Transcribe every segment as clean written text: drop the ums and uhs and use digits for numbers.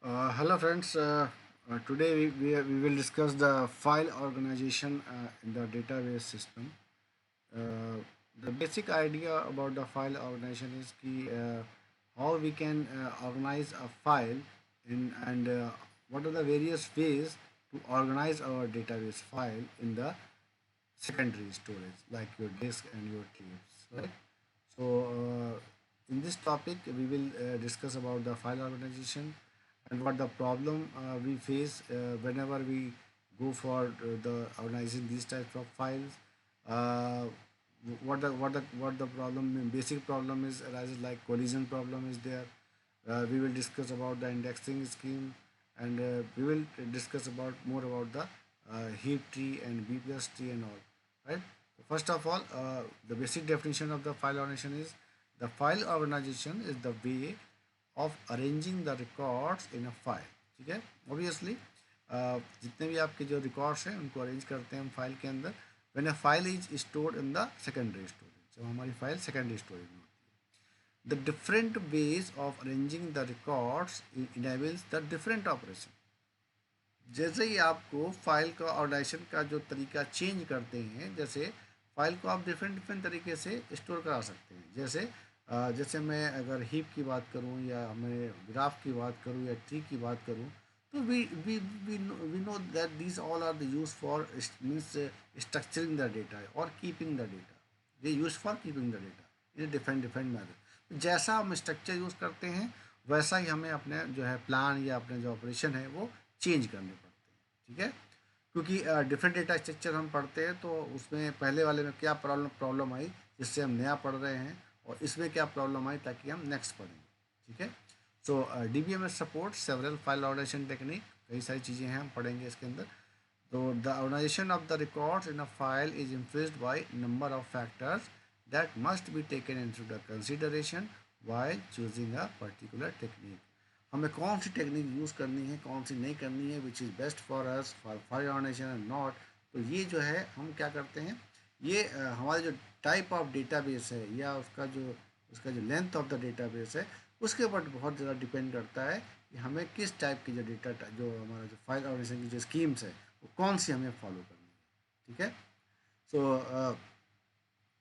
Hello friends, today we will discuss the file organization in the database system. The basic idea about the file organization is how we can organize a file and what are the various ways to organize our database file in the secondary storage like your disk and your tapes, right? So in this topic we will discuss about the file organization and what the problem we face whenever we go for the organizing these types of files. uh, what the problem, basic problem is arises, like collision problem is there. We will discuss about the indexing scheme, and we will discuss about more about the heap tree and b plus tree and all, right? First of all, the basic definition of the file organization is: the file organization is the way of arranging the records in a file. ठीक है, obviously जितने भी आपके जो records हैं उनको arrange करते हैं हम फाइल के अंदर when a file is stored in the secondary storage, जब हमारी फाइल सेकेंडरी स्टोरेज में होती है। The different ways of arranging the records enables the different operation. जैसे ही आपको फाइल का ऑर्गेनाइजेशन का जो तरीका चेंज करते हैं, जैसे फाइल को आप डिफरेंट डिफरेंट तरीके से स्टोर करा सकते हैं। जैसे मैं अगर हीप की बात करूं या मैं ग्राफ की बात करूं या ट्री की बात करूं, तो we know that these all are the use for means structuring the data और कीपिंग द डेटा। ये use for keeping the data in different different method. जैसा हम स्ट्रक्चर यूज़ करते हैं वैसा ही हमें अपने जो है प्लान या अपने जो ऑपरेशन है वो चेंज करने पड़ते हैं। ठीक है, क्योंकि डिफरेंट डेटा स्ट्रक्चर हम पढ़ते हैं तो उसमें पहले वाले में क्या प्रॉब्लम प्रॉब्लम आई जिससे हम नया पढ़ रहे हैं, और इसमें क्या प्रॉब्लम आई ताकि हम नेक्स्ट पढ़ेंगे। ठीक है, so D B M S support several file organization technique, कई सारी चीज़ें हैं हम पढ़ेंगे इसके अंदर। तो the organization of the records in a file is influenced by number of factors that must be taken into the consideration while choosing a particular technique। हमें कौन सी टेक्निक यूज़ करनी है, कौन सी नहीं करनी है, which is best for us for file organization and not. तो ये जो है हम क्या करते हैं, ये हमारे जो टाइप ऑफ डेटाबेस है या उसका जो लेंथ ऑफ द डेटाबेस है उसके ऊपर बहुत ज़्यादा डिपेंड करता है कि हमें किस टाइप की जो डेटा जो हमारा जो फाइल ऑर्गेनाइजेशन की जो स्कीम्स है वो कौन सी हमें फॉलो करनी है। ठीक है, सो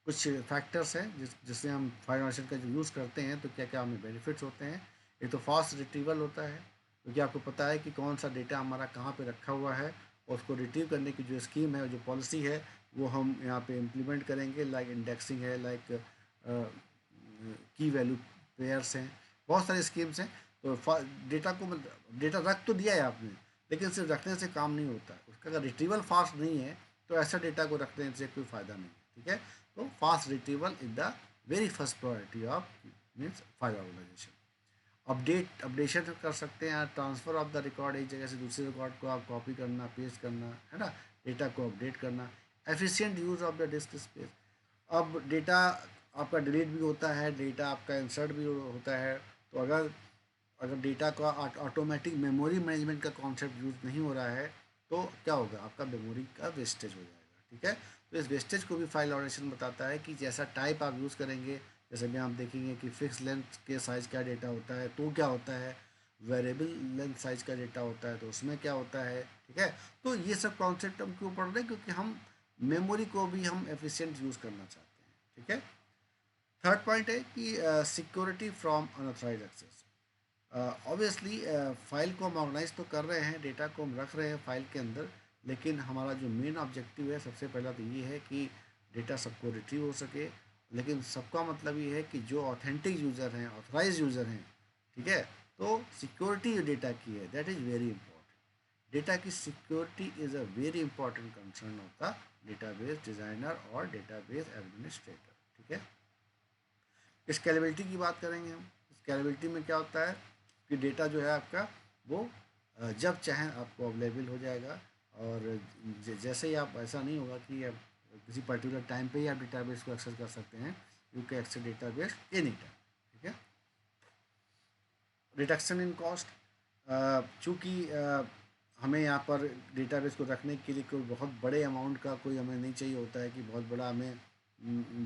कुछ फैक्टर्स हैं जिससे हम फाइल ऑर्गेनाइजेशन का जो यूज़ करते हैं तो क्या क्या हमें बेनिफिट्स होते हैं। एक तो फास्ट रिट्रीवल होता है, क्योंकि आपको पता है कि कौन सा डेटा हमारा कहाँ पे रखा हुआ है और उसको रिट्रीव करने की जो स्कीम है, जो पॉलिसी है, वो हम यहाँ पे इम्प्लीमेंट करेंगे। लाइक इंडेक्सिंग है, लाइक की वैल्यू पेयर्स हैं, बहुत सारी स्कीम्स हैं। तो डेटा को डेटा रख तो दिया है आपने, लेकिन सिर्फ रखने से काम नहीं होता है, उसका अगर रिट्रीवल फास्ट नहीं है तो ऐसा डेटा को रखने से कोई फ़ायदा नहीं है। ठीक है, तो fast retrieval is the very first priority of means file organization. Updation कर सकते हैं, ट्रांसफ़र ऑफ द रिकॉर्ड, एक जगह से दूसरे रिकॉर्ड को आप कॉपी करना, पेस्ट करना, है ना, डेटा को अपडेट करना। Efficient use of the disc space. अब डेटा आपका डिलीट भी होता है, डेटा आपका इंसर्ट भी होता है। तो अगर अगर डेटा का ऑटोमेटिक मेमोरी मैनेजमेंट का कॉन्सेप्ट यूज़ नहीं हो रहा है तो क्या होगा, आपका मेमोरी का वेस्टेज हो जाएगा। ठीक है, तो इस वेस्टेज को भी फाइल ऑर्गेनाइजेशन बताता है कि जैसा टाइप आप यूज़ करेंगे, जैसे भी आप देखेंगे कि फिक्स लेंथ के साइज़ का डेटा होता है तो क्या होता है, वेरिएबल लेंथ साइज़ का डेटा होता है तो उसमें क्या होता है। ठीक है, तो ये सब कॉन्सेप्ट हम क्यों पढ़ रहे हैं, क्योंकि हम मेमोरी को भी हम एफिशिएंट यूज़ करना चाहते हैं। ठीक है, थर्ड पॉइंट है कि security from unauthorized access. Obviously file को हम ऑर्गेनाइज तो कर रहे हैं, डेटा को हम रख रहे हैं फाइल के अंदर, लेकिन हमारा जो मेन ऑब्जेक्टिव है सबसे पहला तो ये है कि डेटा सबको रिट्रीव हो सके। लेकिन सबका मतलब ये है कि जो ऑथेंटिक यूज़र हैं, ऑथराइज यूज़र हैं, ठीक है, तो सिक्योरिटी जो डेटा की है that is very important. Data की security is a very important concern of the database designer और डेटाबेस एडमिनिस्ट्रेटर। ठीक है, स्केलेबिलिटी की बात करेंगे हम। स्केलेबिलिटी में क्या होता है कि डेटा जो है आपका वो जब चाहें आपको अवेलेबल हो जाएगा, और जैसे ही आप, ऐसा नहीं होगा कि आप किसी पर्टिकुलर टाइम पे ही आप डेटाबेस को एक्सेस कर सकते हैं। You can access database any time. ठीक है, रिडक्शन इन कॉस्ट। चूँकि हमें यहाँ पर डेटाबेस को रखने के लिए कोई बहुत बड़े अमाउंट का कोई हमें नहीं चाहिए होता है कि बहुत बड़ा हमें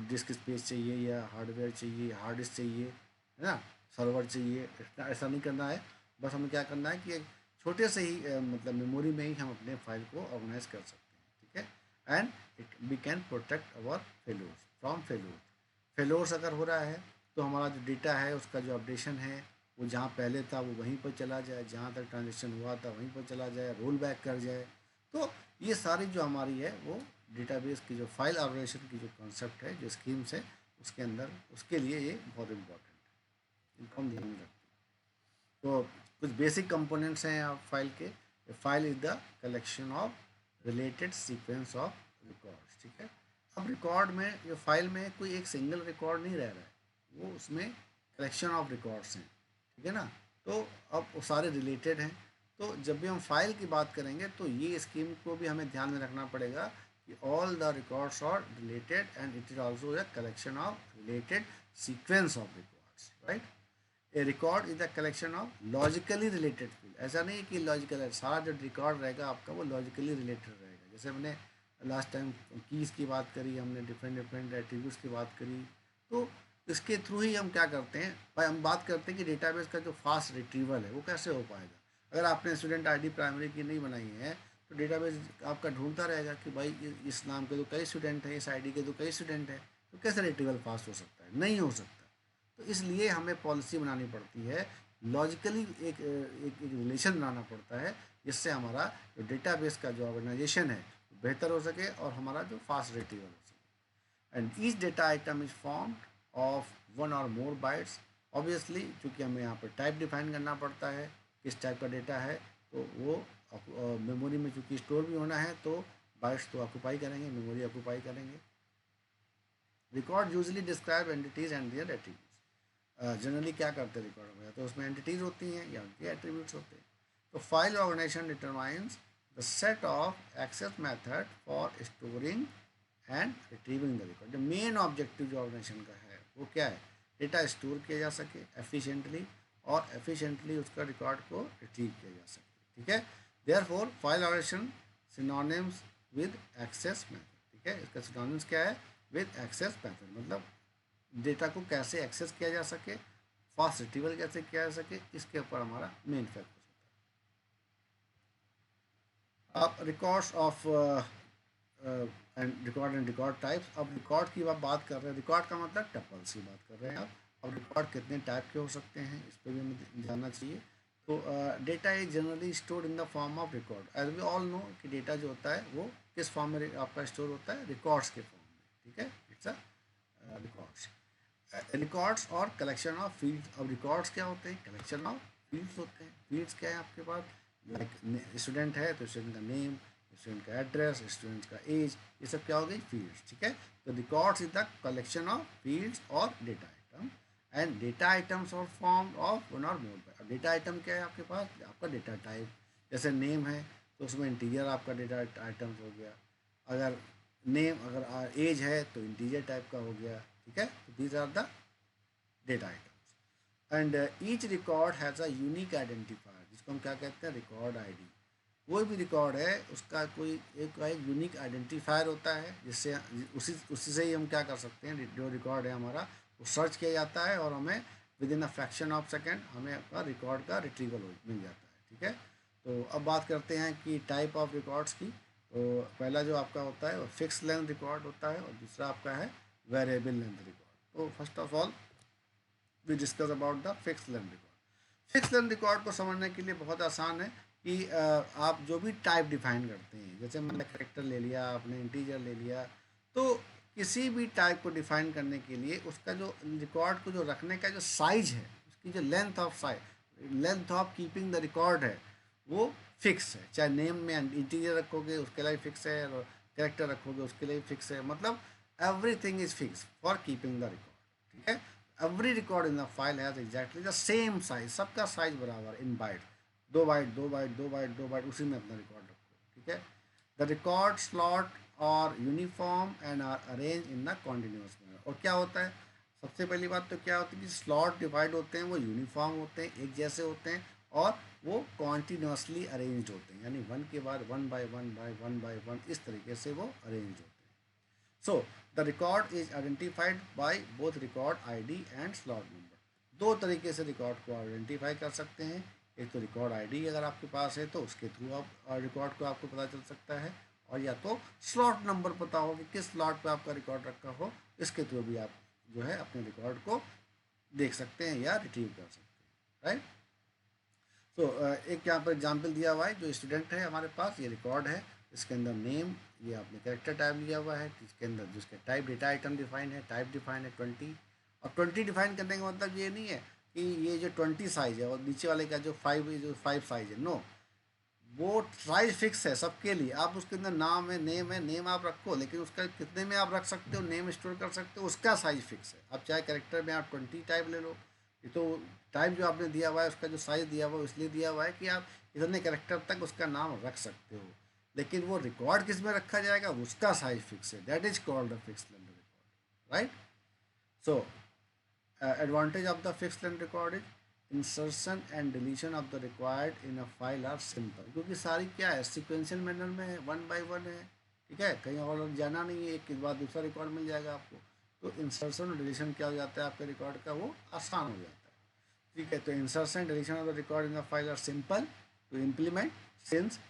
डिस्क स्पेस चाहिए या हार्डवेयर चाहिए, हार्ड डिस्क चाहिए, है ना, सर्वर चाहिए, ऐसा नहीं करना है। बस हमें क्या करना है कि एक छोटे से ही मतलब मेमोरी में ही हम अपने फाइल को ऑर्गेनाइज कर सकते हैं, ठीक है। And it we can protect our failures from failure. Failures अगर हो रहा है तो हमारा जो डेटा है उसका जो अपडेशन है वो जहाँ पहले था वो वहीं पर चला जाए, जहाँ तक ट्रांजेक्शन हुआ था वहीं पर चला जाए, रोल बैक कर जाए। तो ये सारी जो हमारी है वो डेटाबेस की जो फाइल ऑर्गेनाइजेशन की जो कॉन्सेप्ट है, जो स्कीम्स है, उसके अंदर उसके लिए ये बहुत इम्पोर्टेंट है, इनको हम ध्यान में रखते हैं। तो कुछ बेसिक कंपोनेंट्स हैं आप फाइल के। File is the collection of related sequence of records, ठीक है। अब रिकॉर्ड में जो फाइल में कोई एक सिंगल रिकॉर्ड नहीं रह रहा है, वो उसमें कलेक्शन ऑफ रिकॉर्ड्स हैं, ठीक है ना। तो अब वो सारे रिलेटेड हैं। तो जब भी हम फाइल की बात करेंगे तो ये स्कीम को भी हमें ध्यान में रखना पड़ेगा कि all the records are related and it is also a collection of related sequence of records, right. A record is the collection of logically related field. ऐसा नहीं है कि लॉजिकल है, सारा जो रिकॉर्ड रहेगा आपका वो लॉजिकली रिलेटेड रहेगा। जैसे हमने लास्ट टाइम कीज़ की बात करी, हमने डिफरेंट डिफरेंट एट्रीब्यूट्स की बात करी। तो इसके थ्रू ही हम क्या करते हैं भाई, हम बात करते हैं कि डेटाबेस का जो फास्ट रिट्रीवल है वो कैसे हो पाएगा। अगर आपने स्टूडेंट आईडी प्राइमरी की नहीं बनाई है तो डेटाबेस आपका ढूंढता रहेगा कि भाई इस नाम के तो कई स्टूडेंट हैं, इस आईडी के तो कई स्टूडेंट हैं, तो कैसे रिट्रीवल फास्ट हो सकता है, नहीं हो सकता। तो इसलिए हमें पॉलिसी बनानी पड़ती है, लॉजिकली एक रिलेशन बनाना पड़ता है, जिससे हमारा जो डेटाबेस का जो ऑर्गेनाइजेशन है बेहतर हो सके और हमारा जो फास्ट रिट्रीवल हो सके। And each data item is form of one और मोर बाइट्स। ऑब्वियसली चूँकि हमें यहाँ पर टाइप डिफाइन करना पड़ता है किस टाइप का डेटा है, तो वो मेमोरी में चूँकि स्टोर भी होना है तो बाइट्स तो ऑक्यूपाई करेंगे, मेमोरी ऑक्यूपाई करेंगे। Record usually describe entities and their attributes. Generally क्या करते हैं रिकॉर्ड में, तो उसमें एंटिटीज होती हैं या उनके एट्रीब्यूट्स होते हैं। तो file organization determines the set of access method for storing and retrieving the record. जो मेन ऑब्जेक्टिव जो ऑर्गेनाइजेशन का है वो क्या है, डेटा स्टोर किया जा सके एफिशिएंटली और एफिशिएंटली उसका रिकॉर्ड को रिट्रीव किया जा सके, ठीक है। Therefore file organization synonyms with access method, ठीक है। इसका सिनोनिम्स क्या है, विद एक्सेस मेथड, मतलब डेटा को कैसे एक्सेस किया जा सके, फास्ट रिट्रीवल कैसे किया जा सके, इसके ऊपर हमारा मेन फोकस होता है। अब records of and record types. अब रिकॉर्ड की आप बात कर रहे हैं, रिकॉर्ड का मतलब टपल्स की बात कर रहे हैं आप। अब रिकॉर्ड कितने टाइप के हो सकते हैं इस पर भी हमें जानना चाहिए। तो data is generally stored in the form of record. As we all know कि डेटा जो होता है वो किस फॉर्म में आपका स्टोर होता है, रिकॉर्ड्स के फॉर्म में, ठीक है। It's a records. रिकॉर्ड्स और कलेक्शन ऑफ फील्ड्स। अब रिकॉर्ड्स क्या होते हैं, कलेक्शन ऑफ फील्ड्स होते हैं। फील्ड्स क्या है आपके पास, लाइक स्टूडेंट है तो स्टूडेंट का नेम, स्टूडेंट का एड्रेस, स्टूडेंट का एज, ये सब क्या हो गई, फील्ड्स, ठीक है। तो records is the collection of fields और data item. And data items और फॉर्म ऑफ वन और मोर। अब डेटा आइटम क्या है आपके पास, आपका डेटा टाइप, जैसे नेम है तो उसमें इंटीजर आपका डेटा आइटम्स हो गया। अगर नेम, अगर एज है तो इंटीजर टाइप का हो गया, ठीक है। तो these are the data items. And each record has a unique identifier, जिसको हम क्या कहते हैं, रिकॉर्ड आईडी। कोई भी रिकॉर्ड है उसका कोई एक यूनिक आइडेंटिफायर होता है, जिससे उसी उसी से ही हम क्या कर सकते हैं, जो रिकॉर्ड है हमारा वो सर्च किया जाता है और हमें with in a fraction of second हमें अपना रिकॉर्ड का रिट्रीवल मिल जाता है, ठीक है। तो अब बात करते हैं कि टाइप ऑफ रिकॉर्ड्स की। तो पहला जो आपका होता है वो फिक्स लेंथ रिकॉर्ड होता है और दूसरा आपका है वेरिएबल लेंथ रिकॉर्ड। तो first of all we discuss about the fix length record. Fix length record को समझने के लिए बहुत आसान है कि आप जो भी टाइप डिफाइन करते हैं, जैसे मैंने कैरेक्टर ले लिया, आपने इंटीजर ले लिया, तो किसी भी टाइप को डिफाइन करने के लिए उसका जो रिकॉर्ड को जो रखने का जो साइज है, उसकी जो length of size, length of keeping the record है, वो फिक्स है। चाहे नेम में इंटीजर रखोगे उसके लिए फिक्स है, और कैरेक्टर रखोगे उसके लिए फिक्स है, मतलब everything is fix for keeping the record, ठीक है। Every record in the file has exactly the same size, सबका साइज बराबर in byte, 2 byte 2 byte 2 byte 2 byte, उसी में अपना रिकॉर्ड रखो, ठीक है। द रिकॉर्ड स्लॉट और uniform and are arrange in the continuous manner. और क्या होता है, सबसे पहली बात तो क्या होती है कि स्लॉट डिवाइड होते हैं, वो यूनिफॉर्म होते हैं, एक जैसे होते हैं, और वो कॉन्टिन्यूसली अरेंज्ड होते हैं, यानी वन के बाद one by one by one by one, इस तरीके से वो अरेंज होते हैं। So the record is identified by both record ID and slot number. दो तरीके से रिकॉर्ड को आइडेंटिफाई कर सकते हैं, एक तो रिकॉर्ड आईडी अगर आपके पास है तो उसके थ्रू आप रिकॉर्ड को आपको पता चल सकता है, और या तो स्लॉट नंबर पता हो कि किस स्लॉट पे आपका रिकॉर्ड रखा हो, इसके थ्रू भी आप जो है अपने रिकॉर्ड को देख सकते हैं या रिट्रीव कर सकते हैं, राइट। तो एक यहाँ पर एग्जांपल दिया हुआ है, जो स्टूडेंट है हमारे पास, ये रिकॉर्ड है, इसके अंदर नेम, ये आपने कैरेक्टर टाइप लिया हुआ है, इसके अंदर जिसके टाइप डेटा आइटम डिफाइन है, टाइप डिफाइन है 20। और 20 डिफाइन करने का मतलब ये नहीं है कि ये जो 20 साइज है और नीचे वाले का जो 5 साइज है, नो, वो साइज फिक्स है सबके लिए। आप उसके अंदर नाम है, नेम आप रखो, लेकिन उसका कितने में आप रख सकते हो, नेम स्टोर कर सकते हो, उसका साइज फिक्स है। अब चाहे करेक्टर में आप 20 टाइप ले लो, ये तो टाइप जो आपने दिया हुआ है उसका जो साइज दिया हुआ है इसलिए दिया हुआ है कि आप इतने करेक्टर तक उसका नाम रख सकते हो, लेकिन वो रिकॉर्ड किस में रखा जाएगा उसका साइज फिक्स है, that is called the fix length record, right. So advantage of the fixed length record is insertion and deletion of the required in a file are simple, क्योंकि सारी क्या है सिक्वेंशियल मैनर में है, one by one है, ठीक है, कहीं और जाना नहीं है, एक के बाद दूसरा रिकॉर्ड मिल जाएगा आपको। तो इंसर्शन और डिलीशन क्या हो जाता है आपके रिकॉर्ड का, वो आसान हो जाता है, ठीक है। तो insertion deletion of the record in the file are simple to implement since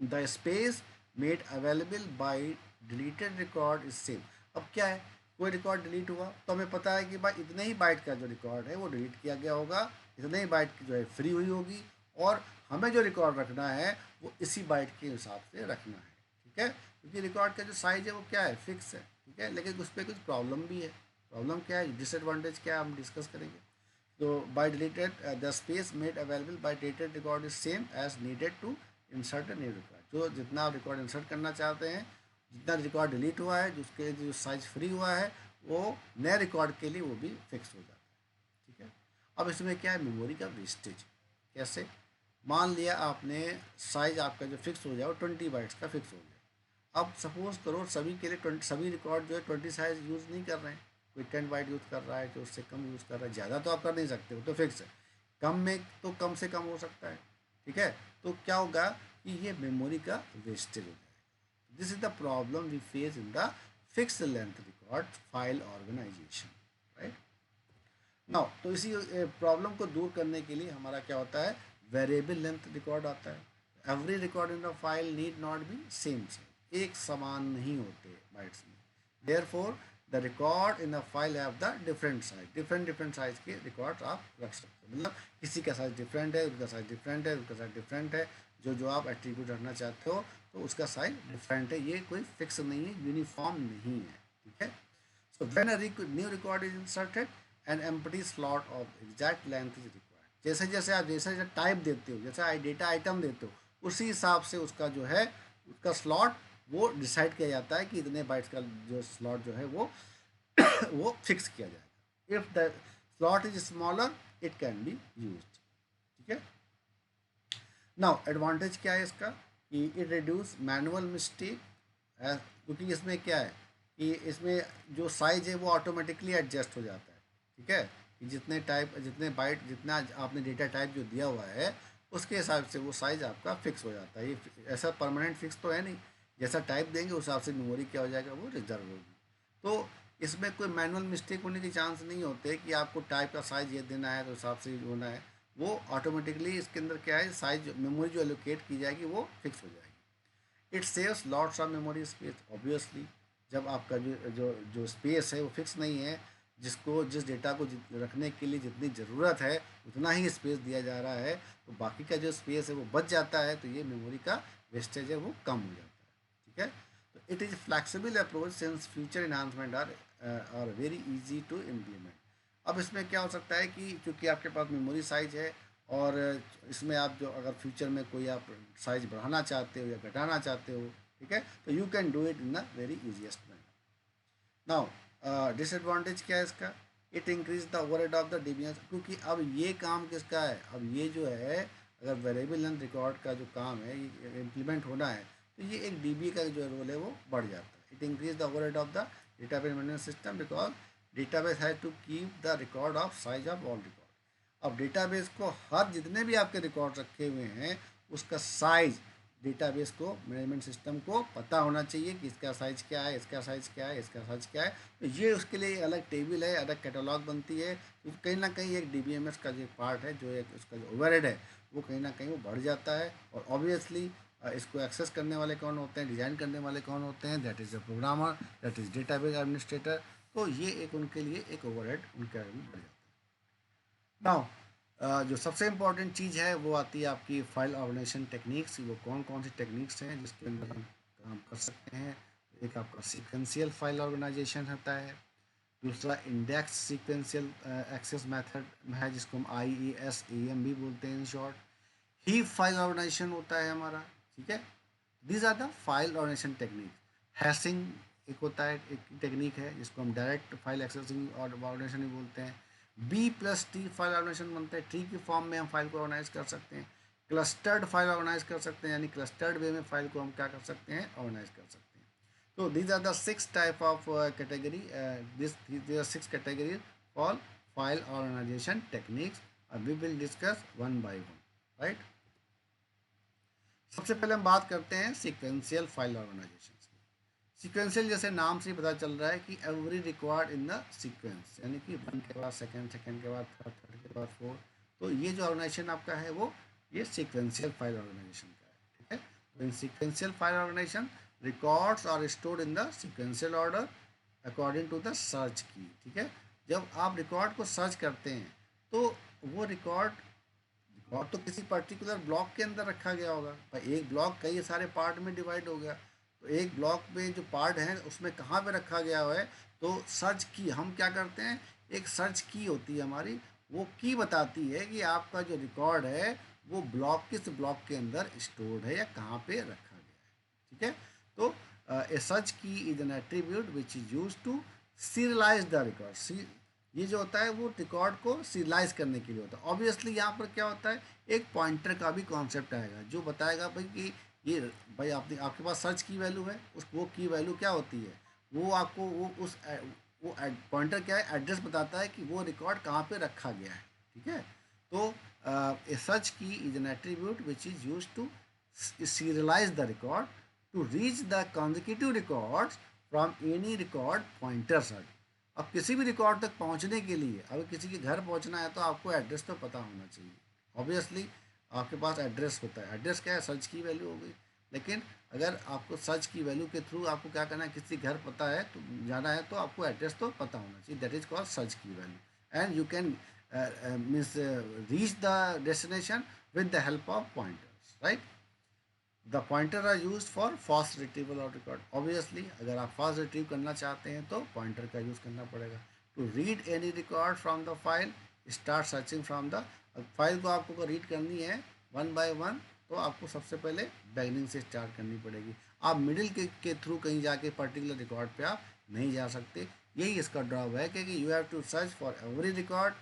the space made available by deleted record is same. अब क्या है, कोई रिकॉर्ड डिलीट हुआ तो हमें पता है कि भाई इतने ही बाइट का जो रिकॉर्ड है वो डिलीट किया गया होगा, इतने ही बाइट की जो है फ्री हुई होगी, और हमें जो रिकॉर्ड रखना है वो इसी बाइट के हिसाब से रखना है, ठीक है, क्योंकि रिकॉर्ड का जो साइज है वो क्या है फिक्स है, ठीक है। लेकिन उस पर कुछ प्रॉब्लम भी है, प्रॉब्लम क्या है, डिसएडवांटेज क्या है, हम डिस्कस करेंगे। तो by deleted the space made available by deleted record is same as needed to insert a new record. जो जितना आप रिकॉर्ड इंसर्ट करना चाहते हैं, जितना रिकॉर्ड डिलीट हुआ है, जिसके जो साइज फ्री हुआ है, वो नए रिकॉर्ड के लिए वो भी फिक्स हो जाता है, ठीक है। अब इसमें क्या है, मेमोरी का वेस्टेज कैसे, मान लिया आपने साइज आपका जो फिक्स हो जाए वो 20 बाइट्स का फिक्स हो गया। अब सपोज करो सभी के लिए 20, सभी रिकॉर्ड जो है 20 साइज यूज़ नहीं कर रहे हैं, कोई 10 बाइट यूज़ कर रहा है, तो उससे कम यूज़ कर रहा है, ज़्यादा तो आप कर नहीं सकते, वो तो फिक्स है, कम में तो कम से कम हो सकता है, ठीक है। तो क्या होगा कि ये मेमोरी का वेस्टेज हो जाएगा। This is the problem we face in the fix length record file organization, right. Now तो इसी प्रॉब्लम को दूर करने के लिए हमारा क्या होता है, वेरिएबल लेंथ रिकॉर्ड आता है। Every record in the file need not be same, एक समान नहीं होते बाइट्स में, therefore the record in the file have the different size, different different size के रिकॉर्ड आप रख सकते हो, मतलब किसी का साइज डिफरेंट है, उसका साइज डिफरेंट है, उसका साइज डिफरेंट है, जो जो आप एट्रीब्यूट रखना चाहते हो तो उसका साइज डिफरेंट है, ये कोई फिक्स नहीं है, यूनिफॉर्म नहीं है, ठीक है। So when a new record is inserted, an empty slot of exact length is required. जैसे जैसे आप जैसे जैसे टाइप देते हो, जैसे डेटा आइटम देते हो, उसी हिसाब से उसका जो है उसका स्लॉट वो डिसाइड किया जाता है कि इतने बाइट्स का जो स्लॉट जो है वो वो फिक्स किया जाएगा। If the slot is smaller it can be used, ठीक है। नाउ एडवांटेज क्या है इसका, कि इट रिड्यूस मैनुअल मिस्टेक, क्योंकि इसमें क्या है कि इसमें जो साइज है वो ऑटोमेटिकली एडजस्ट हो जाता है, ठीक है, कि जितने बाइट जितना आपने डेटा टाइप जो दिया हुआ है उसके हिसाब से वो साइज आपका फिक्स हो जाता है। ये ऐसा परमानेंट फिक्स तो है नहीं, जैसा टाइप देंगे उस हिसाब से मेमोरी क्या हो जाएगा, वो रिजर्व होगी। तो इसमें कोई मैनुअल मिस्टेक होने के चांस नहीं होते कि आपको टाइप का साइज ये देना है तो हिसाब से होना है, वो ऑटोमेटिकली इसके अंदर क्या है साइज मेमोरी जो एलोकेट की जाएगी वो फिक्स हो जाएगी। It saves lots of memory space obviously, जब आपका जो जो जो स्पेस है वो फिक्स नहीं है, जिसको जिस डेटा को रखने के लिए जितनी ज़रूरत है उतना ही स्पेस दिया जा रहा है, तो बाकी का जो स्पेस है वो बच जाता है, तो ये मेमोरी का वेस्टेज है वो कम हो जाता है, ठीक है। तो it is flexible approach since future enhancement are very easy to implement. अब इसमें क्या हो सकता है कि चूँकि आपके पास मेमोरी साइज है, और इसमें आप जो अगर फ्यूचर में कोई आप साइज बढ़ाना चाहते हो या घटाना चाहते हो, ठीक है, तो you can do it in a very easiest manner. Now disadvantage क्या है इसका, it increase the overhead of the division, क्योंकि अब ये काम किसका है, अब ये जो है अगर वेरिएबल लेंथ रिकॉर्ड का जो काम है ये इम्प्लीमेंट होना है, तो ये एक डीबी का जो रोल है वो बढ़ जाता है। It increase the overhead of the database management system because database has to keep the record of size of all record. अब डेटाबेस को हर जितने भी आपके रिकॉर्ड रखे हुए हैं उसका साइज डेटाबेस को, मैनेजमेंट सिस्टम को पता होना चाहिए कि इसका साइज क्या है, इसका साइज क्या है, इसका साइज क्या है। तो ये उसके लिए अलग टेबल है, अलग कैटलॉग बनती है। तो कहीं ना कहीं एक डीबीएमएस का जो पार्ट है, जो एक उसका जो ओवरहेड है, वो कहीं ना कहीं वो बढ़ जाता है। और ऑब्वियसली इसको एक्सेस करने वाले कौन होते हैं, डिज़ाइन करने वाले कौन होते हैं, that is a programmer, that is database administrator. तो ये एक उनके लिए एक ओवरहेड उनके आगे बढ़ जाता है। नाउ जो सबसे इम्पोर्टेंट चीज़ है वो आती है आपकी फाइल ऑर्गेनाइजेशन टेक्निक्स। वो कौन कौन सी टेक्निक्स हैं जिसके अंदर हम काम कर सकते हैं। एक आपका सीक्वेंशियल फाइल ऑर्गेनाइजेशन होता है, दूसरा इंडेक्स सीक्वेंशियल एक्सेस मेथड है जिसको हम IES भी बोलते हैं in short. Heap file organization होता है हमारा, ठीक है। These are the file organization technique. Hashing एक होता है, एक टेक्निक है जिसको हम डायरेक्ट फाइल एक्सेसिंग और ऑर्गेनाइजेशन भी बोलते हैं। B+T फाइल ऑर्गेनाइजेशन बनता है, ट्री की फॉर्म में हम फाइल को ऑर्गेनाइज कर सकते हैं। क्लस्टर्ड फाइल ऑर्गेनाइज कर सकते हैं, यानी क्लस्टर्ड वे में फाइल को हम क्या कर सकते हैं, ऑर्गेनाइज कर सकते हैं। तो these are the six type of category. There are six categories for file organization techniques. We will discuss one by one, right? सबसे पहले हम बात करते हैं सीक्वेंशियल फाइल ऑर्गेनाइजेशन की। सीक्वेंशियल जैसे नाम से ही पता चल रहा है कि every required in the sequence, यानी कि वन के बाद सेकंड, सेकंड के बाद थर्ड, थर्ड के बाद फोर्थ। तो ये जो ऑर्गेनाइजेशन आपका है वो ये सीक्वेंशियल फाइल ऑर्गेनाइजेशन का है, ठीक है। तो in sequential file organization records are stored in the sequential order according to the search key, ठीक है। जब आप रिकॉर्ड को सर्च करते हैं तो वो रिकॉर्ड और तो किसी पर्टिकुलर ब्लॉक के अंदर रखा गया होगा। भाई एक ब्लॉक कई सारे पार्ट में डिवाइड हो गया, तो एक ब्लॉक में जो पार्ट है उसमें कहाँ पे रखा गया हुआ है। तो सर्च की हम क्या करते हैं, एक सर्च की होती है हमारी, वो की बताती है कि आपका जो रिकॉर्ड है वो ब्लॉक किस ब्लॉक के अंदर स्टोर्ड है या कहाँ पे रखा गया है, ठीक है। तो a search key is an attribute which is use to serialize the record. ये जो होता है वो रिकॉर्ड को सीरियलाइज करने के लिए होता है। ऑब्वियसली यहाँ पर क्या होता है, एक पॉइंटर का भी कॉन्सेप्ट आएगा जो बताएगा भाई कि ये, भाई आपने आपके पास सर्च की वैल्यू है, उस वो की वैल्यू क्या होती है, वो आपको वो उस वो पॉइंटर क्या है, एड्रेस बताता है कि वो रिकॉर्ड कहाँ पे रखा गया है, ठीक है। तो a search key is an attribute which is use to serialize the record to reach the consecutive records from any record pointer search। अब किसी भी रिकॉर्ड तक पहुंचने के लिए अगर किसी के घर पहुंचना है तो आपको एड्रेस तो पता होना चाहिए। ऑब्वियसली आपके पास एड्रेस होता है, एड्रेस क्या है, सर्च की वैल्यू हो गई। लेकिन अगर आपको सर्च की वैल्यू के थ्रू आपको क्या करना है, किसी घर पता है तो जाना है तो आपको एड्रेस तो पता होना चाहिए, that is called search key value. And you can means reach the destination with the help of pointers, right. The pointer are use for fast retrieval of record. Obviously अगर आप फास्ट रिट्रीव करना चाहते हैं तो pointer का use करना पड़ेगा। To read any record from the file, start searching from the, file को आपको रीड करनी है वन बाय वन, तो आपको सबसे पहले बिगिनिंग से स्टार्ट करनी पड़ेगी। आप मिडिल के थ्रू कहीं जाके पर्टिकुलर रिकॉर्ड पे आप नहीं जा सकते। यही इसका ड्रॉबैक है कि you have to search for every record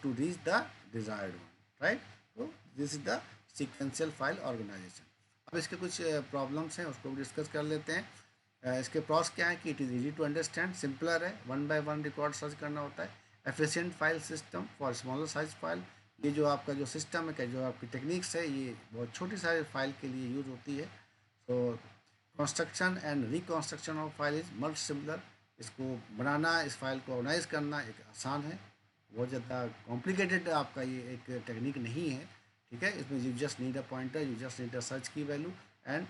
to reach the desired one, right. तो this is the sequential file organization. अब इसके कुछ प्रॉब्लम्स हैं उसको भी डिस्कस कर लेते हैं। इसके प्रॉस क्या है कि it is easy to understand, simpler है, one by one record search करना होता है। Efficient file system for smaller size file, ये जो आपका जो सिस्टम है, जो आपकी टेक्निक्स है, ये बहुत छोटी साइज फाइल के लिए यूज होती है। तो construction and reconstruction of file is much similar. इसको बनाना, इस फाइल को ऑर्गेनाइज करना एक आसान है, बहुत ज़्यादा कॉम्प्लिकेटेड आपका ये एक टेक्निक नहीं है, ठीक है। इसमें you just need a pointer, you just need a search key value and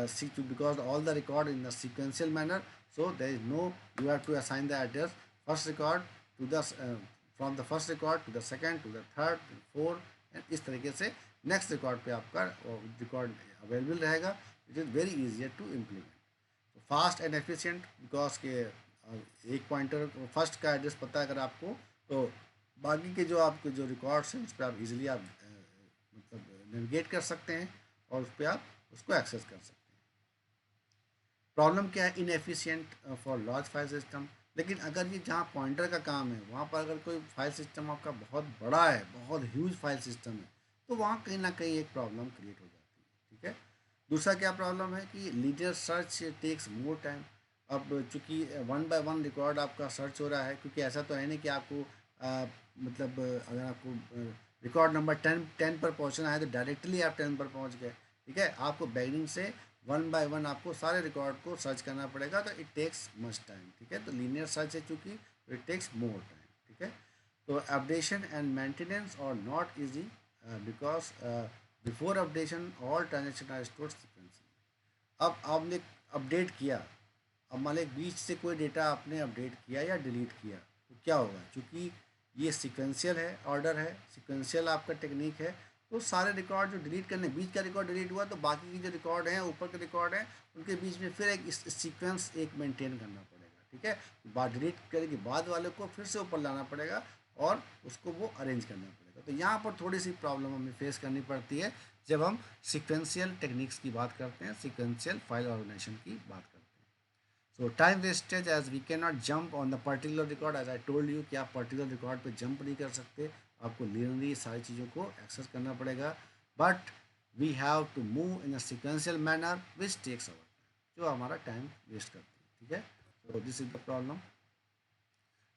seek to, because all the record in the sequential manner, so there is no, you have to assign the address first record to the from the first record to the second to the third to the fourth, and इस तरीके से next record पे आपका record available रहेगा। It is very easier to implement, fast and efficient, because के एक pointer first का address पता है अगर आपको, तो बाकी के जो आपके जो रिकॉर्ड्स हैं उस पर आप इजीली आप मतलब नेविगेट कर सकते हैं और उस पर आप उसको एक्सेस कर सकते हैं। प्रॉब्लम क्या है, inefficient for large file system. लेकिन अगर ये जहाँ पॉइंटर का काम है वहाँ पर अगर कोई फाइल सिस्टम आपका बहुत बड़ा है, बहुत ह्यूज फाइल सिस्टम है, तो वहाँ कहीं ना कहीं एक प्रॉब्लम क्रिएट हो जाती है, ठीक है। दूसरा क्या प्रॉब्लम है कि linear search takes more time. अब चूंकि वन बाय वन रिकॉर्ड आपका सर्च हो रहा है, क्योंकि ऐसा तो है नहीं कि आपको मतलब अगर आपको रिकॉर्ड नंबर 10 पर पहुंचना है तो डायरेक्टली आप 10 पर पहुंच गए। ठीक है, आपको बिगिनिंग से वन बाय वन आपको सारे रिकॉर्ड को सर्च करना पड़ेगा, तो इट टेक्स मच टाइम। ठीक है, तो लीनियर सर्च है चूँकि, तो इट टेक्स मोर टाइम। ठीक है, तो updation and maintenance are not easy because before updation all transaction are stored sequentially. अब आपने अपडेट किया, अब मान लीजिए बीच से कोई डेटा आपने अपडेट किया या डिलीट किया, तो क्या होगा, क्योंकि ये सीक्वेंशियल है, ऑर्डर है, सीक्वेंशियल आपका टेक्निक है, तो सारे रिकॉर्ड जो डिलीट करने, बीच का रिकॉर्ड डिलीट हुआ तो बाकी की जो रिकॉर्ड हैं, ऊपर के रिकॉर्ड हैं, उनके बीच में फिर एक सीक्वेंस एक मेंटेन करना पड़ेगा। ठीक है, बाद डिलीट करने के बाद वाले को फिर से ऊपर लाना पड़ेगा और उसको वो अरेंज करना पड़ेगा। तो यहाँ पर थोड़ी सी प्रॉब्लम हमें फेस करनी पड़ती है जब हम सीक्वेंशियल टेक्निक्स की बात करते हैं, सीक्वेंशियल फाइल ऑर्गेनाइजेशन की बात करते हैं। So time wastage, as we can not jump on the particular record, as I told you कि आप पर्टिकुलर रिकॉर्ड पे जंप नहीं कर सकते, आपको लिनियरली सारी चीज़ों को एक्सेस करना पड़ेगा। But we have to move in a sequential manner which takes our time, जो हमारा टाइम वेस्ट करती है। ठीक है, so this is the problem.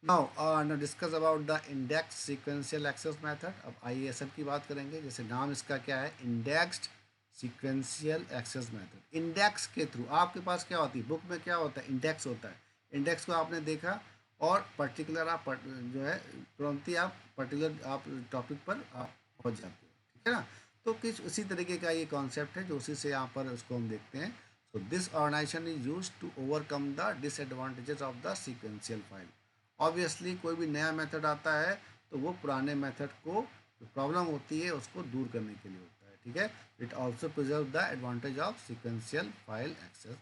Now discuss about the index sequential access method. अब IESM की बात करेंगे, जैसे नाम इसका क्या है, indexed sequential access method. Index के थ्रू आपके पास क्या होती है, बुक में क्या होता है, इंडेक्स होता है। इंडेक्स को आपने देखा और पर्टिकुलर आप जो है तुरंत ही आप पर्टिकुलर आप टॉपिक पर आप पहुँच जाते हो। ठीक है ना, तो किस उसी तरीके का ये कॉन्सेप्ट है जो उसी से यहाँ पर उसको हम देखते हैं। So this organization is use to overcome the disadvantages of the sequential file. Obviously कोई भी नया मेथड आता है तो वो पुराने मेथड को जो प्रॉब्लम होती है उसको दूर करने के लिए होता है। ठीक है, it also preserve the advantage of sequential file access.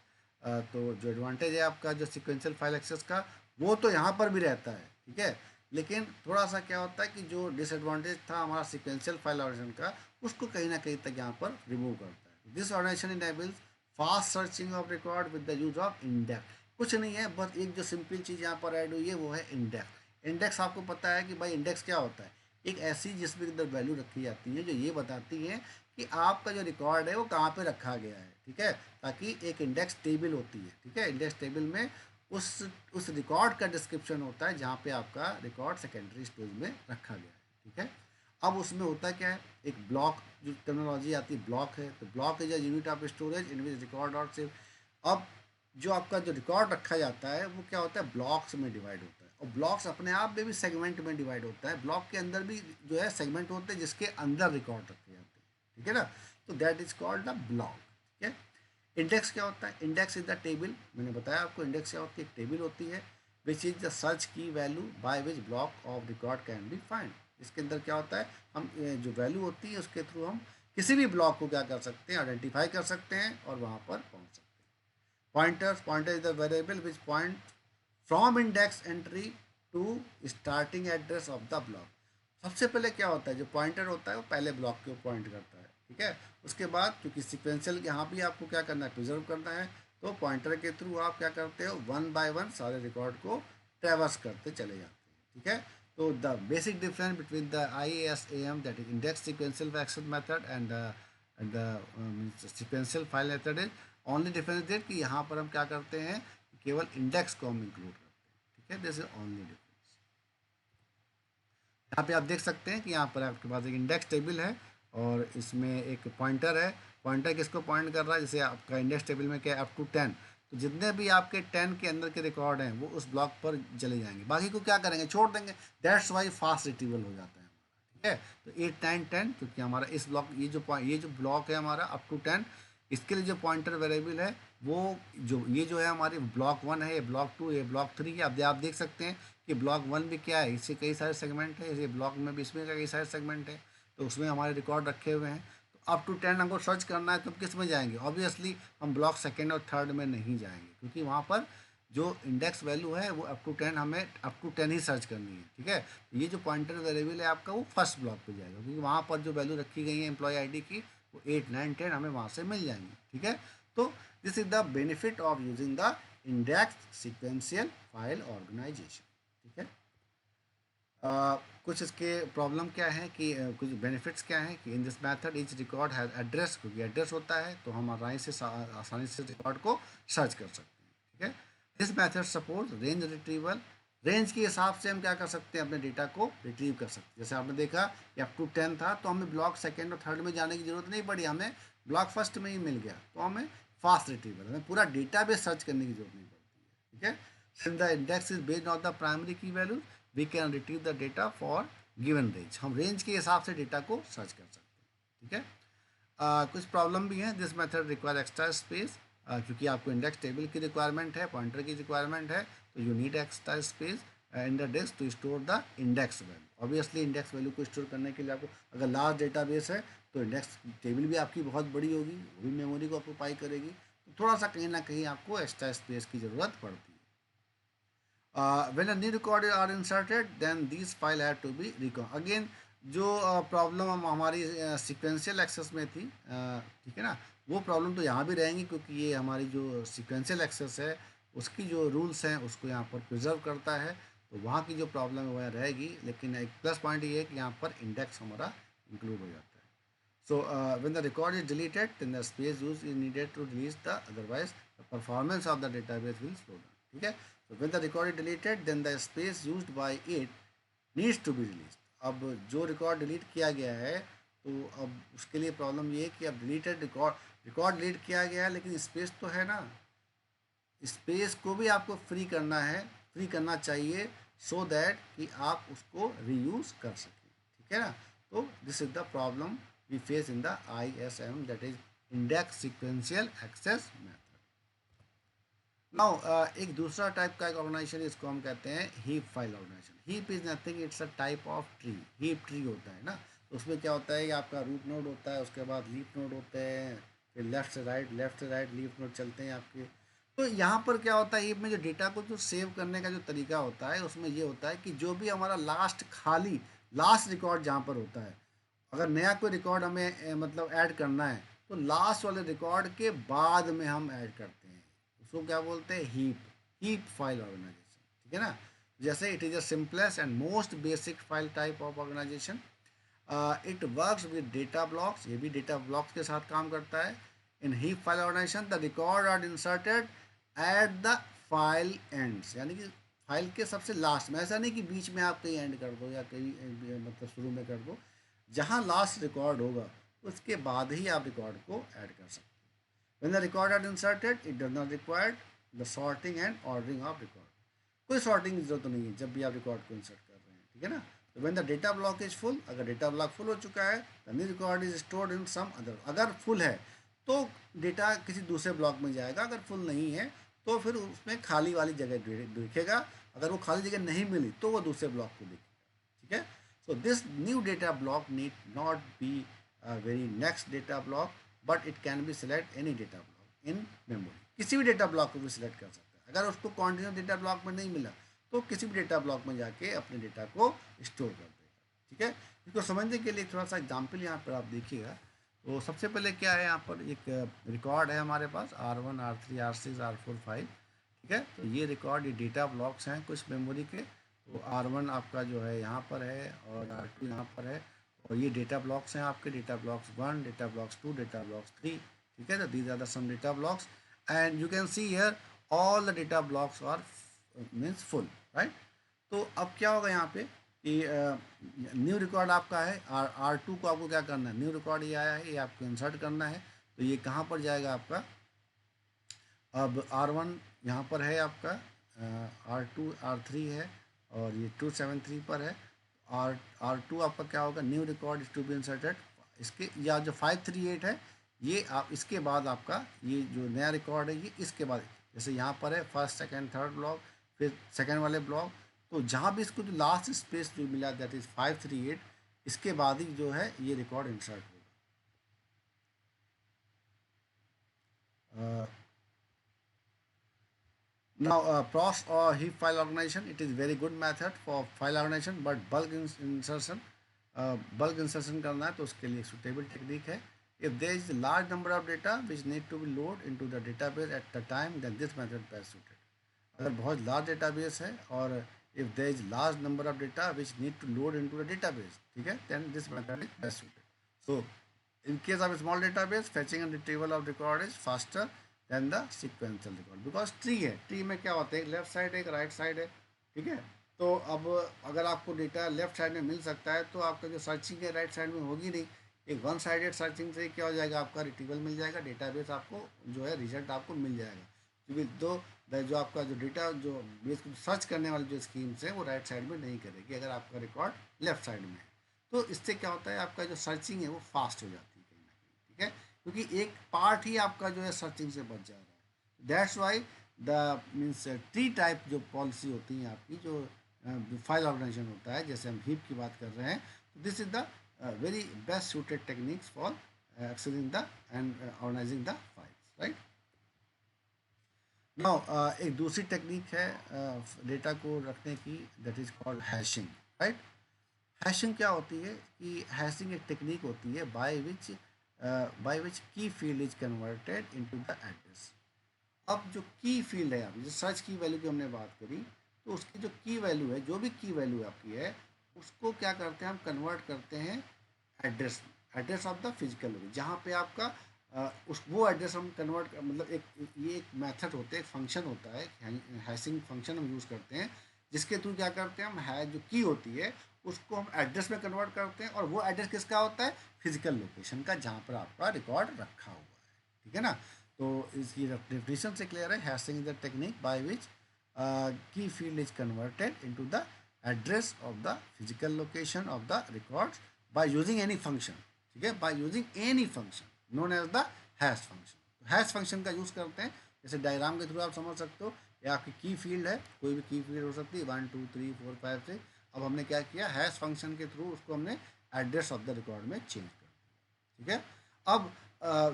तो जो एडवांटेज है आपका जो सीक्वेंशियल फाइल एक्सेस का, वो तो यहाँ पर भी रहता है। ठीक है, लेकिन थोड़ा सा क्या होता है कि जो डिसएडवांटेज था हमारा सीक्वेंशियल फाइल ऑर्गेनाइजेशन का, उसको कहीं ना कहीं तक यहाँ पर रिमूव करता है। This organization enables fast searching of record with the use of index. कुछ नहीं है, बस एक जो सिंपल चीज़ यहाँ पर ऐड हुई है वो है इंडेक्स। इंडेक्स आपको पता है कि भाई इंडेक्स क्या होता है, एक ऐसी जिसमें अंदर वैल्यू रखी जाती है जो ये बताती है कि आपका जो रिकॉर्ड है वो कहाँ पे रखा गया है। ठीक है, ताकि एक इंडेक्स टेबल होती है। ठीक है, इंडेक्स टेबल में उस उस रिकॉर्ड का डिस्क्रिप्शन होता है जहाँ पे आपका रिकॉर्ड सेकेंडरी स्टोरेज में रखा गया है। ठीक है, अब उसमें होता क्या है, एक ब्लॉक जो टर्मिनोलॉजी आती है, ब्लॉक है, तो block is a unit of storage in which record और सेव। अब जो आपका जो रिकॉर्ड रखा जाता है वो क्या होता है, ब्लॉक्स में डिवाइड होता है, और ब्लॉक्स अपने आप में भी सेगमेंट में डिवाइड होता है। ब्लॉक के अंदर भी जो है सेगमेंट होते हैं जिसके अंदर रिकॉर्ड रखे जाते हैं। ठीक है ना, तो that is called the block. ठीक है, इंडेक्स क्या होता है, इंडेक्स इज द टेबल, मैंने बताया आपको इंडेक्स क्या होती है, एक टेबल होती है which is the search key value by which block of record can be find. इसके अंदर क्या होता है, हम जो वैल्यू होती है उसके थ्रू हम किसी भी ब्लॉक को क्या कर सकते हैं, आइडेंटिफाई कर सकते हैं और वहाँ पर पहुँच सकते हैं। Pointer is the variable which point from index entry to starting address of the block। सबसे पहले क्या होता है, जो पॉइंटर होता है वो पहले ब्लॉक को पॉइंट करता है। ठीक है, उसके बाद क्योंकि सीक्वेंशियल यहाँ भी आपको क्या करना है, प्रिजर्व करना है, तो पॉइंटर के थ्रू आप क्या करते हो, वन बाय वन सारे रिकॉर्ड को ट्रेवर्स करते चले जाते हैं। ठीक है, तो the basic difference between the IASAM that is index sequential access method and the sequential file method is only difference that कि यहाँ पर हम क्या करते हैं, केवल इंडेक्स को हम इंक्लूड करते हैं। ठीक है, दिस इज ओनली डिफरेंस। यहाँ पे आप देख सकते हैं कि यहाँ पर आपके पास एक इंडेक्स टेबल है और इसमें एक पॉइंटर है। पॉइंटर किसको पॉइंट कर रहा है, जैसे आपका इंडेक्स टेबल में क्या है, अप टू 10, तो जितने भी आपके 10 के अंदर के रिकॉर्ड हैं वो उस ब्लॉक पर चले जाएंगे, बाकी को क्या करेंगे, छोड़ देंगे। दैट्स वाई फास्ट रिट्रीवल हो जाता है हमारा। ठीक है, तो 8 9 10 क्योंकि हमारा इस ब्लॉक ये जो ब्लॉक है हमारा अप टू 10, इसके लिए जो पॉइंटर वेरिएबल है वो जो है हमारी ब्लॉक 1 है, ये ब्लॉक 2, ये ब्लॉक 3 है। अब आप देख सकते हैं कि ब्लॉक 1 भी क्या है, इससे कई सारे सेगमेंट है, इसे ब्लॉक में भी इसमें कई सारे सेगमेंट है, तो उसमें हमारे रिकॉर्ड रखे हुए हैं। तो अप टू 10 हमको सर्च करना है तो हम किस में जाएंगे, ऑब्वियसली हम ब्लॉक सेकेंड और थर्ड में नहीं जाएंगे, क्योंकि वहाँ पर जो इंडेक्स वैल्यू है वो अप टू 10, हमें अप टू 10 ही सर्च करनी है। ठीक है, ये जो पॉइंटर वेरिएबल है आपका वो फर्स्ट ब्लॉक पे जाएगा, क्योंकि वहाँ पर जो वैल्यू रखी गई है एम्प्लॉय आईडी की वो 8 9 10 हमें वहाँ से मिल जाएंगी। ठीक है, तो this is the benefit of using the index sequential file organization. ठीक है, कुछ इसके प्रॉब्लम क्या है कि कुछ बेनिफिट्स क्या हैं कि in this method each record has address, क्योंकि एड्रेस होता है तो हम आसानी से रिकॉर्ड को सर्च कर सकते हैं। ठीक है, this method support range retrieval range के हिसाब से हम क्या कर सकते हैं, अपने डेटा को रिट्रीव कर सकते हैं। जैसे आपने देखा कि अप टू 10 था, तो हमें ब्लॉक सेकेंड और थर्ड में जाने की जरूरत नहीं पड़ी, हमें ब्लॉक फर्स्ट में ही मिल गया, तो हमें फास्ट रिट्रीवल, हमें पूरा डेटा बेस सर्च करने की जरूरत नहीं पड़ती है। ठीक है, since the index is based on the primary key value, we can retrieve the data for given range. हम रेंज के हिसाब से डेटा को सर्च कर सकते हैं। ठीक है, कुछ प्रॉब्लम भी हैं। This method require extra space, क्योंकि आपको इंडेक्स टेबल की रिक्वायरमेंट है, पॉइंटर की रिक्वायरमेंट है, तो you need extra space in the disk to store the index value. Obviously index value को स्टोर करने के लिए आपको, अगर लार्ज डेटाबेस है तो इंडेक्स टेबल भी आपकी बहुत बड़ी होगी, वो भी मेमोरी को ऑक्यूपाई करेगी, तो थोड़ा सा कहीं ना कहीं आपको एक्स्ट्रा स्पेस की ज़रूरत पड़ती है। When a new record are inserted, then these file have to be recon again। जो प्रॉब्लम हमारी सीक्वेंशियल एक्सेस में थी, ठीक है ना, वो प्रॉब्लम तो यहाँ भी रहेंगी, क्योंकि ये हमारी जो सीक्वेंशियल एक्सेस है उसकी जो रूल्स हैं उसको यहाँ पर प्रिजर्व करता है, तो वहाँ की जो प्रॉब्लम है वह रहेगी। लेकिन एक प्लस पॉइंट ये है कि यहाँ पर इंडेक्स हमारा इंक्लूड हो जाता है। So when the record is deleted, then the space used is needed to release the, otherwise the performance of the database will slow down। ठीक है, so when the record is deleted, then the space used by it needs to be released। अब जो record delete किया गया है, तो अब उसके लिए प्रॉब्लम ये है कि अब डिलीटेड रिकॉर्ड डिलीट किया गया है, लेकिन स्पेस तो है ना, स्पेस को भी आपको फ्री करना है, फ्री करना चाहिए, सो दैट कि आप उसको रीयूज़ कर सकें। ठीक है ना, तो this is the problem we face in the ISM, that is index sequential access method. Now एक दूसरा टाइप का एक ऑर्गेनाइजेशन, इसको हम कहते हैं heap file organization. Heap is nothing, it's a type of tree. Heap tree होता है ना, तो उसमें क्या होता है कि आपका रूट नोड होता है, उसके बाद लीफ नोड होते हैं, फिर लेफ्ट से राइट लीफ नोड चलते हैं आपके। तो यहाँ पर क्या होता है, हीप में जो डेटा को जो सेव करने का जो तरीका होता है, उसमें ये होता है कि जो भी हमारा लास्ट रिकॉर्ड जहाँ पर होता है, अगर नया कोई रिकॉर्ड हमें मतलब ऐड करना है, तो लास्ट वाले रिकॉर्ड के बाद में हम ऐड करते हैं, उसको क्या बोलते हैं, हीप फाइल ऑर्गेनाइजेशन। ठीक है ना, जैसे it is a simplest and most basic file type of organization. It works with data blocks, ये भी डेटा ब्लॉक्स के साथ काम करता है। In heap file organization the record are inserted at the file ends, यानी कि फाइल के सबसे लास्ट में, ऐसा नहीं कि बीच में आप कहीं एंड कर दो या कहीं मतलब शुरू में कर दो, जहाँ लास्ट रिकॉर्ड होगा उसके बाद ही आप रिकॉर्ड को ऐड कर सकते हैं। When the record are inserted, it does not require the sorting and ordering of record। कोई sorting की जरूरत नहीं है जब भी आप रिकॉर्ड को इंसर्ट कर रहे हैं। ठीक है ना, तो when the data block is full, अगर डेटा ब्लॉक फुल हो चुका है, the new record is stored in some other। अगर फुल है तो डेटा किसी दूसरे ब्लॉक में जाएगा, अगर फुल नहीं है तो फिर उसमें खाली वाली जगह दिखेगा, अगर वो खाली जगह नहीं मिली तो वो दूसरे ब्लॉक को दिखेगा। ठीक है, so this new data block need not be very next data block, but it can be select any data block in memory. किसी भी डेटा ब्लॉक को भी सिलेक्ट कर सकता है, अगर उसको कॉन्टिन्यूस डेटा ब्लॉक में नहीं मिला तो किसी भी डेटा ब्लॉक में जाके अपने डेटा को स्टोर कर देगा। ठीक है, इसको समझने के लिए थोड़ा सा एग्जाम्पल यहाँ पर आप देखिएगा। तो सबसे पहले क्या है, यहाँ पर एक रिकॉर्ड है हमारे पास R1 R3 R6 R4 5। ठीक है, तो ये रिकॉर्ड, ये डेटा ब्लॉक्स हैं कुछ मेमोरी के। तो R1 आपका जो है यहाँ पर है, और R2 यहाँ पर है, और ये डेटा ब्लॉक्स हैं आपके, data blocks 1, data blocks 2, data blocks 3। ठीक है, तो these are the some data blocks, and you can see here all the data blocks are means full, right. तो अब क्या होगा यहाँ पे कि न्यू रिकॉर्ड आपका है, R2 को आपको क्या करना है, न्यू रिकॉर्ड ये आया है, ये आपको इंसर्ट करना है, तो ये कहाँ पर जाएगा आपका, अब R1 यहाँ पर है आपका, R2 R3 है, और ये 273 पर है। R2 आपका क्या होगा, new record is to be inserted, इसके या जो 538 है, ये आप इसके बाद आपका ये जो नया रिकॉर्ड है ये इसके बाद, जैसे यहाँ पर है फर्स्ट सेकंड थर्ड ब्लॉक, फिर सेकंड वाले ब्लॉक, तो जहाँ भी इसको जो लास्ट स्पेस जो मिला दैट इज़ 538, इसके बाद ही जो है ये रिकॉर्ड इंसर्ट होगा। Now, PROS or heap file organization, it is very good method for file organization, but bulk insertion करना है तो उसके लिए suitable technique है। If there is a large number of data which need to be load into the database at the time, then this method best suited। अगर बहुत large database है, और if there is large number of data which need to load into the database, ठीक है, then this method is best suited। So, in case of a small database, fetching and retrieval of record is faster than the sequential record, because tree है, tree में क्या होता है, एक left side है एक राइट साइड है, ठीक है। तो अब अगर आपको डेटा लेफ्ट साइड में मिल सकता है तो आपका जो सर्चिंग है राइट साइड में होगी नहीं। एक वन साइडेड सर्चिंग से क्या हो जाएगा, आपका रिट्रीवल मिल जाएगा, डेटाबेस आपको जो है रिजल्ट आपको मिल जाएगा, क्योंकि जो आपका जो डेटा जो बेस सर्च करने वाली जो स्कीम्स है वो राइट साइड में नहीं करेगी अगर आपका रिकॉर्ड लेफ्ट साइड में है। तो इससे क्या होता है, आपका जो सर्चिंग है वो फास्ट हो जाती है कहीं ना कहीं, ठीक है, क्योंकि एक पार्ट ही आपका जो है सर्चिंग से बच जा रहा है। That's why the means tree type जो पॉलिसी होती है आपकी, जो फाइल ऑर्गेनाइजेशन होता है, जैसे हम हीप की बात कर रहे हैं, तो this is the very best suited techniques for accessing the and organising the files, right. Now एक दूसरी टेक्निक है डेटा को रखने की, that is called hashing, right. Hashing क्या होती है कि हैशिंग एक टेक्निक होती है bye which key field is converted into the address. अब जो की फील्ड है, आपकी जो सर्च की वैल्यू की हमने बात करी, तो उसकी जो की वैल्यू है, जो भी की वैल्यू आपकी है, उसको क्या करते हैं, हम कन्वर्ट करते हैं address, address of the physical location, जहाँ पे आपका उस वो एड्रेस हम कन्वर्ट, मतलब ये एक मेथड होता है, एक फंक्शन होता है, हैशिंग फंक्शन हम यूज़ करते हैं, जिसके थ्रू क्या करते हैं हम, है जो की होती है उसको हम एड्रेस में कन्वर्ट करते हैं, और वो एड्रेस किसका होता है, फिजिकल लोकेशन का, जहाँ पर आपका रिकॉर्ड रखा हुआ है, ठीक है ना। तो इसकी डेफिनेशन से क्लियर है, hashing is the technique by which key field is converted into the address of the physical location of the records by using any function, ठीक है, by using any function known as the hash function. Hash function का use करते हैं, जैसे diagram के through आप समझ सकते हो, या आपकी की फील्ड है, कोई भी की फील्ड हो सकती है 1 2 3 4 5 6। अब हमने क्या किया, हैश फंक्शन के थ्रू उसको हमने एड्रेस ऑफ द रिकॉर्ड में चेंज कर दिया, ठीक है। अब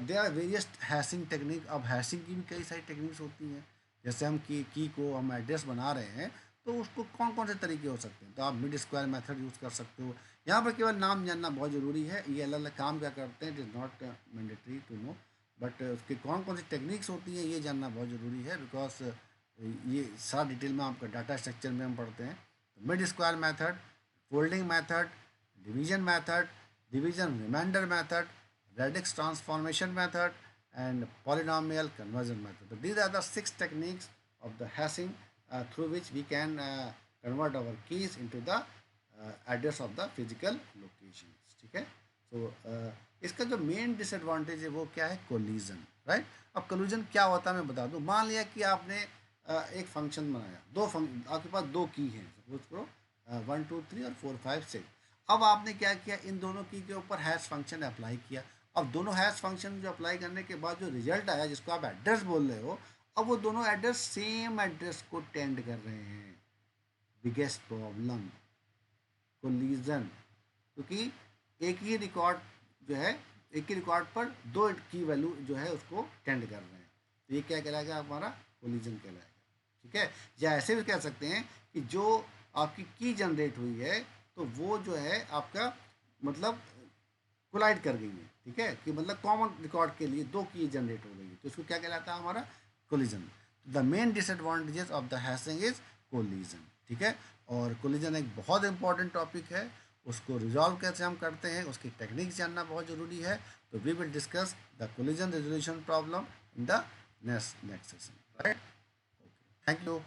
there are various hashing technique. अब हैशिंग की भी कई सारी टेक्निक्स होती हैं, जैसे हम की को हम एड्रेस बना रहे हैं, तो उसको कौन कौन से तरीके हो सकते हैं, तो आप मिड स्क्वायर मेथड यूज़ कर सकते हो। यहाँ पर केवल नाम जानना बहुत ज़रूरी है, ये अलग अलग काम क्या करते हैं, it is not mandatory to know, but उसके कौन कौन सी टेक्निक्स होती हैं ये जानना बहुत ज़रूरी है, बिकॉज ये सारा डिटेल में आपका डाटा स्ट्रक्चर में हम पढ़ते हैं। तो mid square method, folding method, division method, division reminder method, radix transformation method, and polynomial conversion method. So these are the 6 techniques of the hashing through which we can convert our keys into the address of the physical locations, ठीक है। so इसका जो main disadvantage है वो क्या है, collision, right. अब collision क्या होता है मैं बता दूं। मान लिया कि आपने एक फंक्शन बनाया, आपके पास दो की हैं, सपोज करो 1 2 3 और 4 5 6। अब आपने क्या किया, इन दोनों की के ऊपर हैश फंक्शन अप्लाई किया। अब दोनों हैश फंक्शन जो अप्लाई करने के बाद जो रिजल्ट आया, जिसको आप एड्रेस बोल रहे हो, अब वो दोनों एड्रेस सेम एड्रेस को टेंड कर रहे हैं। बिगेस्ट प्रॉब्लम, कोलिजन, क्योंकि एक ही रिकॉर्ड जो है, एक ही रिकॉर्ड पर दो की वैल्यू जो है उसको टेंड कर रहे हैं, तो ये क्या कहलाएगा, हमारा कोलिजन कहलाएगा, ठीक है। या ऐसे भी कह सकते हैं कि जो आपकी की जनरेट हुई है, तो वो जो है आपका मतलब कोलाइड कर गई है, ठीक है, कि मतलब कॉमन रिकॉर्ड के लिए दो की जनरेट हो गई है, तो इसको क्या कहलाता है, हमारा collision. The main disadvantages of the hashing is collision, ठीक है। और कोलिजन एक बहुत इंपॉर्टेंट टॉपिक है, उसको रिजॉल्व कैसे हम करते हैं, उसकी टेक्निक्स जानना बहुत ज़रूरी है। तो we will discuss the collision resolution problem in the next session, right. Thank you.